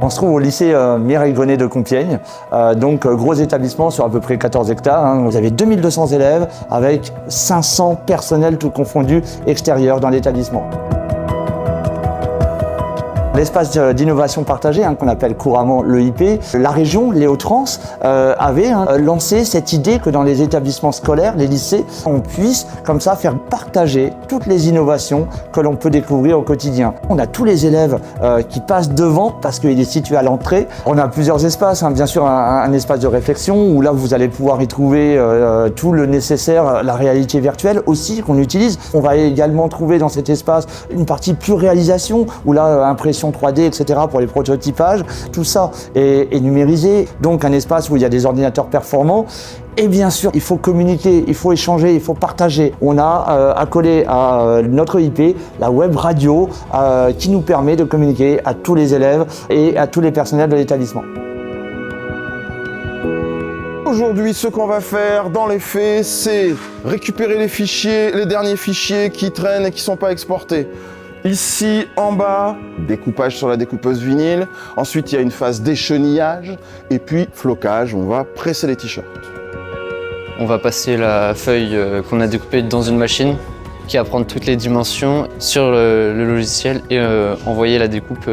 On se trouve au lycée Mireille-Grenet de Compiègne, donc gros établissement sur à peu près 14 hectares. Vous avez 2200 élèves avec 500 personnels tout confondus extérieurs dans l'établissement. L'espace d'innovation partagée, qu'on appelle couramment l'EIP, la région, les Hauts-de-France, avait lancé cette idée que dans les établissements scolaires, les lycées, on puisse comme ça faire partager toutes les innovations que l'on peut découvrir au quotidien. On a tous les élèves qui passent devant parce qu'il est situé à l'entrée. On a plusieurs espaces, bien sûr un espace de réflexion où là vous allez pouvoir y trouver tout le nécessaire, la réalité virtuelle aussi qu'on utilise. On va également trouver dans cet espace une partie plus réalisation où là impression 3D, etc. pour les prototypages. Tout ça est numérisé, donc un espace où il y a des ordinateurs performants. Et bien sûr, il faut communiquer, il faut échanger, il faut partager. On a accolé à notre IP la web radio qui nous permet de communiquer à tous les élèves et à tous les personnels de l'établissement. Aujourd'hui, ce qu'on va faire dans les faits, c'est récupérer les fichiers, les derniers fichiers qui traînent et qui ne sont pas exportés. Ici, en bas, découpage sur la découpeuse vinyle. Ensuite, il y a une phase d'échenillage. Et puis, flocage, on va presser les t-shirts. On va passer la feuille qu'on a découpée dans une machine qui va prendre toutes les dimensions sur le logiciel et envoyer la découpe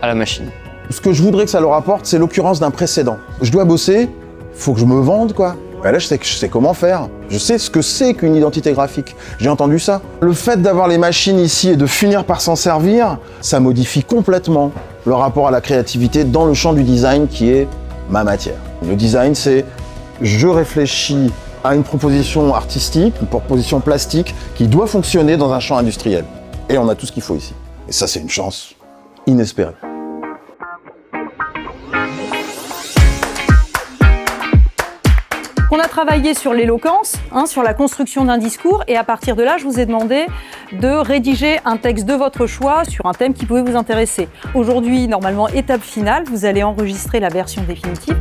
à la machine. Ce que je voudrais que ça leur apporte, c'est l'occurrence d'un précédent. Je dois bosser, faut que je me vende, quoi. Ben là, je sais comment faire. Je sais ce que c'est qu'une identité graphique. J'ai entendu ça. Le fait d'avoir les machines ici et de finir par s'en servir, ça modifie complètement le rapport à la créativité dans le champ du design qui est ma matière. Le design, c'est je réfléchis à une proposition artistique, une proposition plastique qui doit fonctionner dans un champ industriel. Et on a tout ce qu'il faut ici. Et ça, c'est une chance inespérée. On a travaillé sur l'éloquence, sur la construction d'un discours, et à partir de là, je vous ai demandé de rédiger un texte de votre choix sur un thème qui pouvait vous intéresser. Aujourd'hui, normalement, étape finale, vous allez enregistrer la version définitive.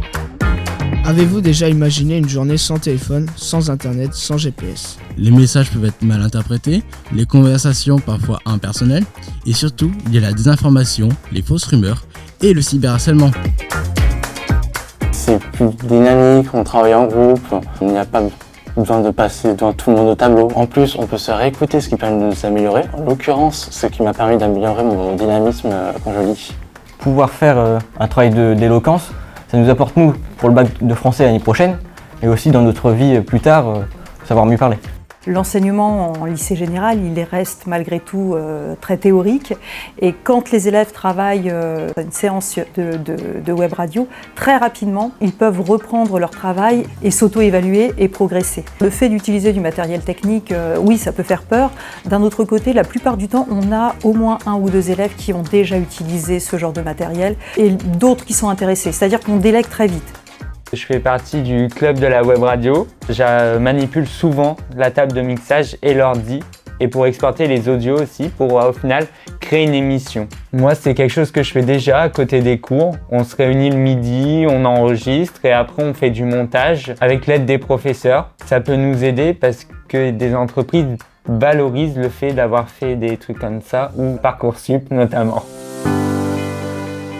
Avez-vous déjà imaginé une journée sans téléphone, sans internet, sans GPS ? Les messages peuvent être mal interprétés, les conversations parfois impersonnelles, et surtout, il y a la désinformation, les fausses rumeurs et le cyberharcèlement. C'est plus dynamique, on travaille en groupe, il n'y a pas besoin de passer devant tout le monde au tableau. En plus, on peut se réécouter, ce qui permet de s'améliorer. En l'occurrence, ce qui m'a permis d'améliorer mon dynamisme quand je lis. Pouvoir faire un travail d'éloquence, ça nous apporte, nous, pour le bac de français l'année prochaine, mais aussi dans notre vie plus tard, savoir mieux parler. L'enseignement en lycée général, il reste malgré tout très théorique. Et quand les élèves travaillent une séance de web radio, très rapidement, ils peuvent reprendre leur travail et s'auto-évaluer et progresser. Le fait d'utiliser du matériel technique, oui, ça peut faire peur. D'un autre côté, la plupart du temps, on a au moins 1 ou 2 élèves qui ont déjà utilisé ce genre de matériel et d'autres qui sont intéressés. C'est-à-dire qu'on délègue très vite. Je fais partie du club de la web radio. Je manipule souvent la table de mixage et l'ordi. Et pour exporter les audios aussi, pour au final créer une émission. Moi, c'est quelque chose que je fais déjà à côté des cours. On se réunit le midi, on enregistre et après on fait du montage avec l'aide des professeurs. Ça peut nous aider parce que des entreprises valorisent le fait d'avoir fait des trucs comme ça, ou Parcoursup notamment.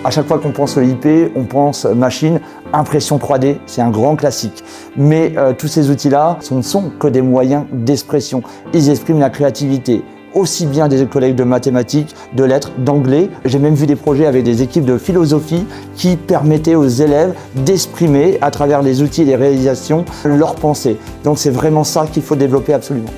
À chaque fois qu'on pense EIP, on pense machine, impression 3D, c'est un grand classique. Mais tous ces outils-là, ce ne sont que des moyens d'expression. Ils expriment la créativité, aussi bien des collègues de mathématiques, de lettres, d'anglais. J'ai même vu des projets avec des équipes de philosophie qui permettaient aux élèves d'exprimer, à travers les outils et les réalisations, leurs pensées. Donc c'est vraiment ça qu'il faut développer absolument.